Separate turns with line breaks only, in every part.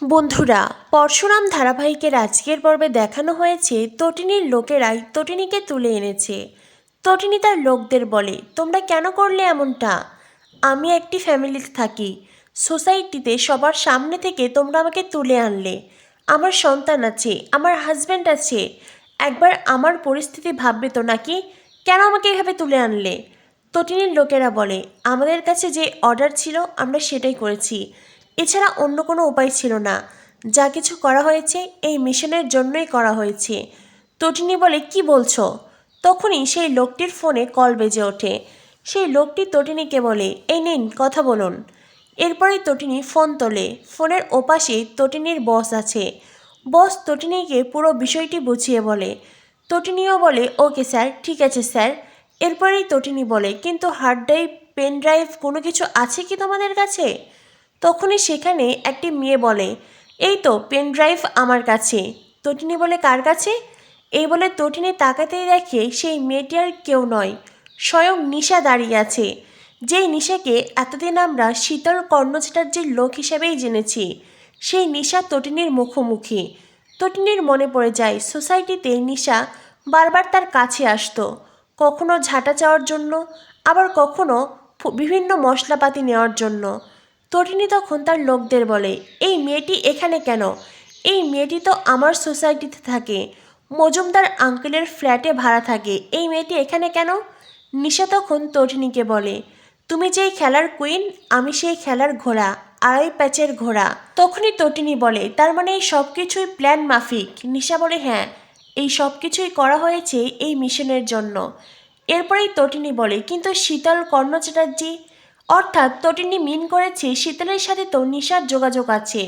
বন্ধুরা, পরশুরাম ধারাবাহিকের আজকের পর্বে দেখানো হয়েছে তটিনীর লোকেরাই তটিনীকে তুলে এনেছে। তটিনী তার লোকদের বলে, তোমরা কেন করলে এমনটা? আমি একটি ফ্যামিলিতে থাকি, সোসাইটিতে সবার সামনে থেকে তোমরা আমাকে তুলে আনলে। আমার সন্তান আছে, আমার হাজব্যান্ড আছে, একবার আমার পরিস্থিতি ভাববে তো নাকি? কেন আমাকে এভাবে তুলে আনলে? তটিনীর লোকেরা বলে, আমাদের কাছে যে অর্ডার ছিল আমরা সেটাই করেছি, এছাড়া অন্য কোনো উপায় ছিল না। যা কিছু করা হয়েছে এই মিশনের জন্যই করা হয়েছে। তটিনী বলে, কি বলছো? তখনই সেই লোকটির ফোনে কল বেজে ওঠে। সেই লোকটি তটিনীকে বলে, এই নিন কথা বলুন। এরপরেই তটিনী ফোন তোলে। ফোনের ওপাশে তটিনীর বস আছে। বস তটিনীকে পুরো বিষয়টি বুঝিয়ে বলে। তটিনীও বলে, ওকে স্যার, ঠিক আছে স্যার। এরপরেই তটিনী বলে, কিন্তু হার্ড ড্রাইভ, পেন ড্রাইভ কোনো কিছু আছে কি তোমাদের কাছে? তখনই সেখানে একটি মেয়ে বলে, এই তো পেন ড্রাইভ আমার কাছে। তটিনী বলে, কার কাছে? এই বলে তটিনী তাকাতেই দেখে সেই মেয়েটি আর কেউ নয়, স্বয়ং নিশা দাঁড়িয়ে আছে। যেই নিশাকে এতদিন আমরা শীতল কর্ণ চ্যাটার্জির লোক হিসেবেই জেনেছি, সেই নিশা তটিনীর মুখোমুখি। তটিনীর মনে পড়ে যায় সোসাইটিতে নিশা বারবার তার কাছে আসতো, কখনো ঝাঁটা চাওয়ার জন্য, আবার কখনো বিভিন্ন মশলাপাতি নেওয়ার জন্য। তটিনী তখন তার লোকদের বলে, এই মেয়েটি এখানে কেন? এই মেয়েটি তো আমার সোসাইটিতে থাকে, মজুমদার আঙ্কেলের ফ্ল্যাটে ভাড়া থাকে, এই মেয়েটি এখানে কেন? নিশা তখন তটিনীকে বলে, তুমি যেই খেলার কুইন, আমি সেই খেলার ঘোড়া, আড়াই প্যাচের ঘোড়া। তখনই তটিনী বলে, তার মানে এই সব কিছুই প্ল্যান মাফিক? নিশা বলে, হ্যাঁ, এই সব কিছুই করা হয়েছে এই মিশনের জন্য। এরপরেই তটিনী বলে, কিন্তু শীতল কর্ণ চ্যাটার্জি? অর্থাৎ তটিনী মিন করেছে শীতলের সাথে তো নিশার যোগাযোগ আছে।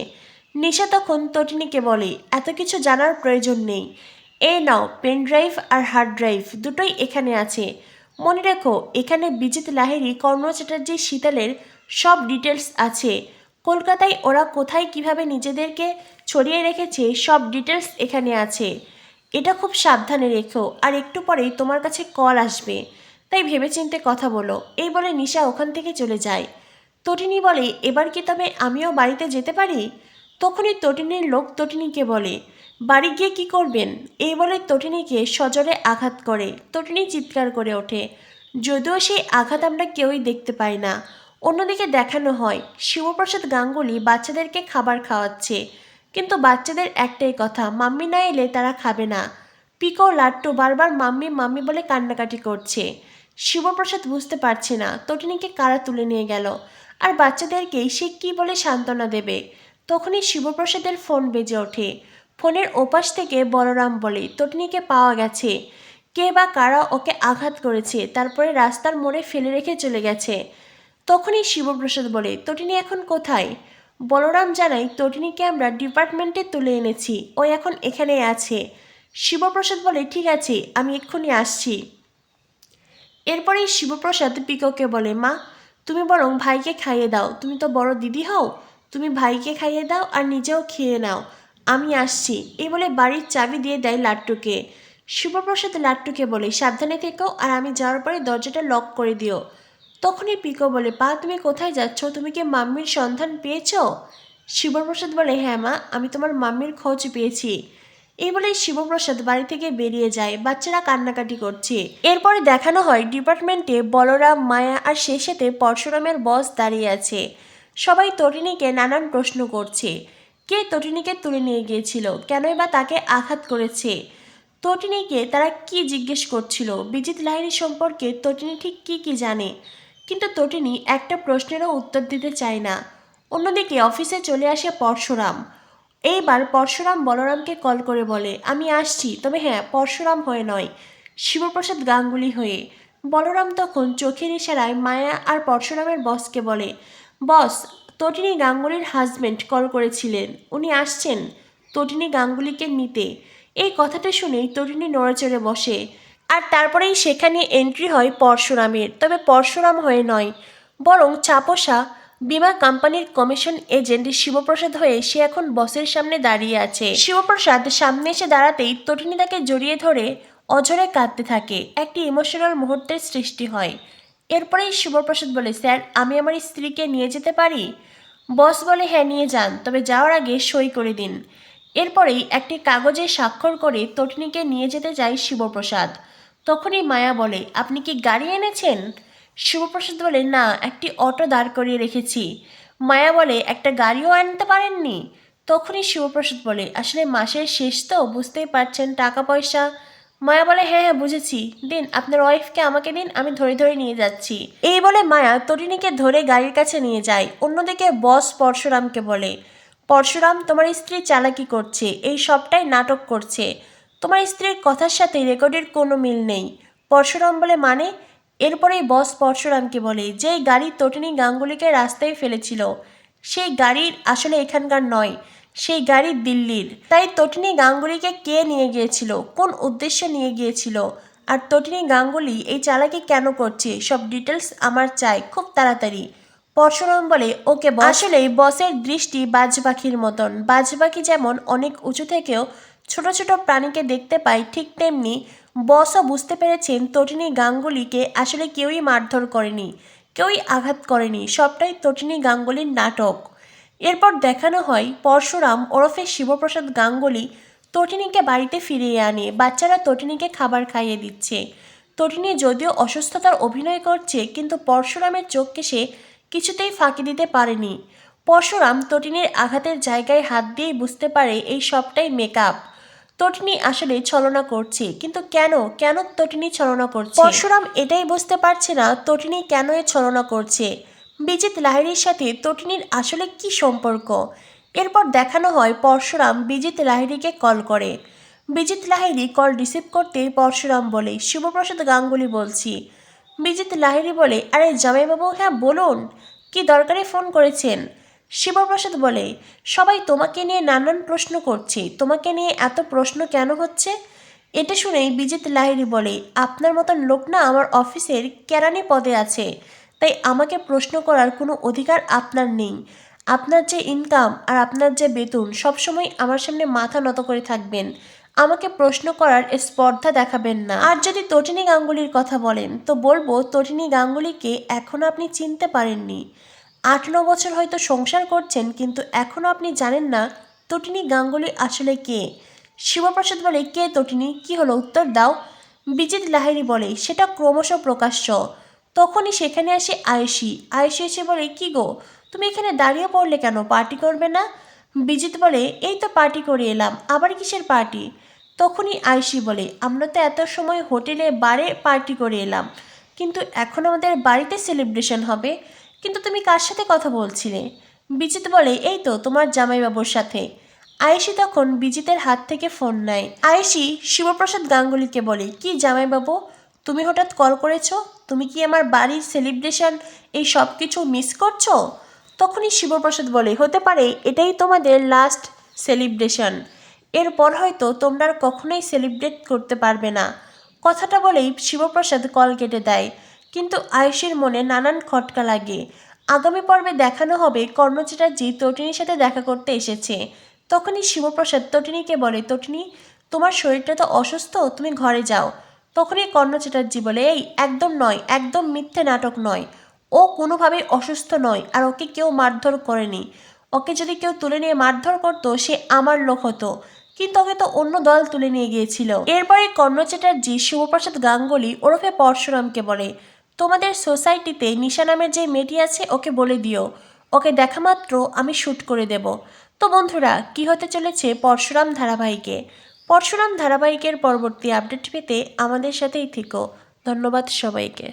নিশা তখন তটিনীকে বলে, এত কিছু জানার প্রয়োজন নেই, এই নাও পেন ড্রাইভ আর হার্ড ড্রাইভ দুটোই এখানে আছে। মনে রেখো, এখানে বিজিত লাহিড়ী, কর্ণ চ্যাটার্জি, শীতলের সব ডিটেলস আছে। কলকাতায় ওরা কোথায় কিভাবে নিজেদেরকে ছড়িয়ে রেখেছে সব ডিটেলস এখানে আছে। এটা খুব সাবধানে রেখো, আর একটু পরেই তোমার কাছে কল আসবে, তাই ভেবেচিন্তে কথা বলো। এই বলে নিশা ওখান থেকে চলে যায়। তটিনী বলে, এবার কি তবে আমিও বাড়িতে যেতে পারি? তখনই তটিনীর লোক তটিনীকে বলে, বাড়ি গিয়ে কি করবেন? এই বলে তটিনীকে সজোরে আঘাত করে। তটিনী চিৎকার করে ওঠে, যদিও সেই আঘাত আমরা কেউই দেখতে পাই না। অন্যদিকে দেখানো হয় শিবপ্রসাদ গাঙ্গুলি বাচ্চাদেরকে খাবার খাওয়াচ্ছে, কিন্তু বাচ্চাদের একটাই কথা, মাম্মি না এলে তারা খাবে না। পিকো লাট্টু বারবার মাম্মি মাম্মি বলে কান্নাকাটি করছে। শিবপ্রসাদ বুঝতে পারছে না তটিনীকে কারা তুলে নিয়ে গেল, আর বাচ্চাদেরকেই সে কী বলে সান্ত্বনা দেবে। তখনই শিবপ্রসাদের ফোন বেজে ওঠে। ফোনের ওপাশ থেকে বলরাম বলে, তটিনীকে পাওয়া গেছে। কে বা কারা ওকে আঘাত করেছে, তারপরে রাস্তার মোড়ে ফেলে রেখে চলে গেছে। তখনই শিবপ্রসাদ বলে, তটিনী এখন কোথায়? বলরাম জানায়, তটিনীকে আমরা ডিপার্টমেন্টে তুলে এনেছি, ও এখন এখানেই আছে। শিবপ্রসাদ বলে, ঠিক আছে, আমি এক্ষুনি আসছি। এরপরেই শিবপ্রসাদ পিকোকে বলে, মা, তুমি বরং ভাইকে খাইয়ে দাও, তুমি তো বড় দিদি হও, তুমি ভাইকে খাইয়ে দাও আর নিজেও খেয়ে নাও, আমি আসছি। এই বলে বাড়ির চাবি দিয়ে দেয় লাট্টুকে। শিবপ্রসাদ লাট্টুকে বলে, সাবধানে থেকো, আর আমি যাওয়ার পরে দরজাটা লক করে দিও। তখনই পিকো বলে, পা, তুমি কোথায় যাচ্ছ? তুমি কি মাম্মির সন্ধান পেয়েছ? শিবপ্রসাদ বলে, হ্যাঁ মা, আমি তোমার মাম্মির খোঁজ পেয়েছি। এই বলে শিবপ্রসাদ বাড়ি থেকে বেরিয়ে যায়। বাচ্চারা কান্নাকাটি করছে। এরপরে দেখানো হয় ডিপার্টমেন্টে বলরাম, মায়া আর সেই সাথে পরশুরামের বস দাঁড়িয়ে আছে। সবাই তটিনীকে নানান প্রশ্ন করছে। কে তটিনীকে তুলে নিয়ে গিয়েছিল, কেনই বা তাকে আঘাত করেছে? তটিনীকে তারা কি জিজ্ঞেস করছিল? বিজিত লাহিড়ী সম্পর্কে তটিনী ঠিক কি কি জানে? কিন্তু তটিনী একটা প্রশ্নেরও উত্তর দিতে চায় না। অন্যদিকে অফিসে চলে আসে পরশুরাম। এইবার পরশুরাম বলরামকে কল করে বলে, আমি আসছি, তবে হ্যাঁ, পরশুরাম হয়ে নয়, শিবপ্রসাদ গাঙ্গুলি হয়ে। বলরাম তখন চোখের ইশারায় মায়া আর পরশুরামের বসকে বলে, বস, তটিনী গাঙ্গুলির হাজবেন্ড কল করেছিলেন, উনি আসছেন তটিনী গাঙ্গুলিকে নিতে। এই কথাটা শুনেই তটিনী নড়েচড়ে বসে। আর তারপরেই সেখানে এন্ট্রি হয় পরশুরামের, তবে পরশুরাম হয়ে নয়, বরং চাপোষা বিমা কোম্পানির কমিশন এজেন্ট শিবপ্রসাদ হয়ে সে এখন বসের সামনে দাঁড়িয়ে আছে। শিবপ্রসাদ সামনে এসে দাঁড়াতেই তটিনী তাকে জড়িয়ে ধরে অঝরে কাঁদতে থাকে। একটি ইমোশনাল মুহূর্তের সৃষ্টি হয়। এরপরেই শিবপ্রসাদ বলে, স্যার, আমি আমার স্ত্রীকে নিয়ে যেতে পারি? বস বলে হ্যাঁ নিয়ে যান, তবে যাওয়ার আগে সই করে দিন। এরপরেই একটি কাগজে স্বাক্ষর করে তটিনীকে নিয়ে যেতে যায় শিবপ্রসাদ। তখনই মায়া বলে আপনি কি গাড়ি এনেছেন? শিবপ্রসাদ বলে না, একটি অটো দাঁড় করিয়ে রেখেছি। মায়া বলে একটা গাড়িও আনতে পারেননি? তখনই শিবপ্রসাদ বলে আসলে মাসের শেষ তো, বুঝতেই পারছেন, টাকা পয়সা। মায়া বলে হ্যাঁ হ্যাঁ বুঝেছি, দিন আপনার ওয়াইফকে আমাকে দিন, আমি ধরে ধরে নিয়ে যাচ্ছি। এই বলে মায়া তটিনীকে ধরে গাড়ির কাছে নিয়ে যায়। অন্যদিকে বস পরশুরামকে বলে পরশুরাম, তোমার স্ত্রী চালাকি করছে, এই সবটাই নাটক করছে। তোমার স্ত্রীর কথার সাথে রেকর্ডের কোনো মিল নেই। পরশুরাম বলে মানে? এরপরেই বস পরশুরামকে বলে যেই গাড়ি তটিনী গাঙ্গুলিকে রাস্তায় ফেলেছিল সেই গাড়ির আসলে এখানকার নয়, সেই গাড়ি দিল্লির। তাই তটিনী গাঙ্গুলিকে কে নিয়ে গিয়েছিল, কোন উদ্দেশ্যে নিয়ে গিয়েছিল, আর তটিনী গাঙ্গুলি এই চালাকি কেন করছে, সব ডিটেলস আমার চাই খুব তাড়াতাড়ি। পরশুরাম বলে ওকে বস। আসলেই বসের দৃষ্টি বাজ পাখির মতন। বাজ পাখি যেমন অনেক উঁচু থেকেও ছোট ছোট প্রাণীকে দেখতে পায়, ঠিক তেমনি বসও বুঝতে পেরেছেন তটিনী গাঙ্গুলিকে আসলে কেউই মারধর করেনি, কেউই আঘাত করেনি, সবটাই তটিনী গাঙ্গুলির নাটক। এরপর দেখানো হয় পরশুরাম ওরফে শিবপ্রসাদ গাঙ্গুলি তটিনীকে বাড়িতে ফিরিয়ে আনে। বাচ্চারা তটিনীকে খাবার খাইয়ে দিচ্ছে। তটিনী যদিও অসুস্থতার অভিনয় করছে, কিন্তু পরশুরামের চোখকে সে কিছুতেই ফাঁকি দিতে পারেনি। পরশুরাম তটিনীর আঘাতের জায়গায় হাত দিয়েই বুঝতে পারে এই সবটাই মেকআপ। তটিনী আসলে ছলনা করছে, কিন্তু কেন কেন তটিনী ছলনা করছে? পরশুরাম এটাই বুঝতে পারছে না তটিনী কেন এ ছলনা করছে। বিজিত লাহিড়ীর সাথে তটিনীর আসলে কি সম্পর্ক? এরপর দেখানো হয় পরশুরাম বিজিত লাহিড়ীকে কল করে। বিজিত লাহিড়ী কল রিসিভ করতে পরশুরাম বলে শিবপ্রসাদ গাঙ্গুলি বলছি। বিজিত লাহিড়ী বলে আরে জামাইবাবু, হ্যাঁ বলুন, কি দরকারে ফোন করেছেন? শিবপ্রসাদ বলে সবাই তোমাকে নিয়ে নানান প্রশ্ন করছে, তোমাকে নিয়ে এত প্রশ্ন কেন হচ্ছে? এটা শুনেই বিজিত লাহিড়ী বলে আপনার মতন লোক না আমার অফিসের কেরানি পদে আছে, তাই আমাকে প্রশ্ন করার কোনো অধিকার আপনার নেই। আপনার যে ইনকাম আর আপনার যে বেতন, সবসময় আমার সামনে মাথা নত করে থাকবেন, আমাকে প্রশ্ন করার স্পর্ধা দেখাবেন না। আর যদি তটিনী গাঙ্গুলির কথা বলেন তো বলবো তটিনী গাঙ্গুলিকে এখনও আপনি চিনতে পারেননি। 8-9 বছর হয়তো সংসার করছেন, কিন্তু এখনও আপনি জানেন না তটিনী গাঙ্গুলি আসলে কে। শিবপ্রসাদ বলে কে তটিনী, কি হলো উত্তর দাও। বিজিত লাহিড়ী বলে সেটা ক্রমশ প্রকাশ্য। তখনই সেখানে আসে আয়েশি। আয়েশি এসে বলে কি গো, তুমি এখানে দাঁড়িয়ে পড়লে কেন, পার্টি করবে না? বিজিত বলে এই তো পার্টি করে এলাম, আবার কিসের পার্টি? তখনই আয়েশি বলে আমরা তো এত সময় হোটেলে বারে পার্টি করে এলাম, কিন্তু এখন আমাদের বাড়িতে সেলিব্রেশন হবে। কিন্তু তুমি কার সাথে কথা বলছিলে? বিজিত বলে এই তো তোমার জামাইবাবুর সাথে। আয়েশি তখন বিজিতের হাত থেকে ফোন নেয়। আয়েশি শিবপ্রসাদ গাঙ্গুলিকে বলে কি জামাইবাবু, তুমি হঠাৎ কল করেছো, তুমি কি আমার বাড়ির সেলিব্রেশন এই সব কিছু মিস করছো? তখনই শিবপ্রসাদ বলে হতে পারে এটাই তোমাদের লাস্ট সেলিব্রেশন, এরপর হয়তো তোমরা আর কখনোই সেলিব্রেট করতে পারবে না। কথাটা বলেই শিবপ্রসাদ কল কেটে দেয়। কিন্তু আয়েশির মনে নানান খটকা লাগে। আগামী পর্বে দেখানো হবে কর্ণ চ্যাটার্জি তটিনীর সাথে দেখা করতে এসেছে। তখনই শিবপ্রসাদ তটিনীকে বলে তটিনী, তোমার শরীরটা তো অসুস্থ, তুমি ঘরে যাও। তখনই কর্ণ চ্যাটার্জি বলে এই একদম নয়, একদম মিথ্যে নাটক নয়, ও কোনোভাবেই অসুস্থ নয়, আর ওকে কেউ মারধর করেনি। ওকে যদি কেউ তুলে নিয়ে মারধর করতো সে আমার লোক হতো, কিন্তু ওকে তো অন্য দল তুলে নিয়ে গিয়েছিল। এরপরে কর্ণ চ্যাটার্জি শিবপ্রসাদ গাঙ্গুলি ওরফে পরশুরামকে বলে তোমাদের সোসাইটিতে নিশা নামের যে মেয়েটি আছে ওকে বলে দিও, ওকে দেখা মাত্র আমি শ্যুট করে দেব। তো বন্ধুরা, কি হতে চলেছে পরশুরাম ধারাবাহিকে? পরশুরাম ধারাবাহিকের পরবর্তী আপডেট পেতে আমাদের সাথেই থেকো। ধন্যবাদ সবাইকে।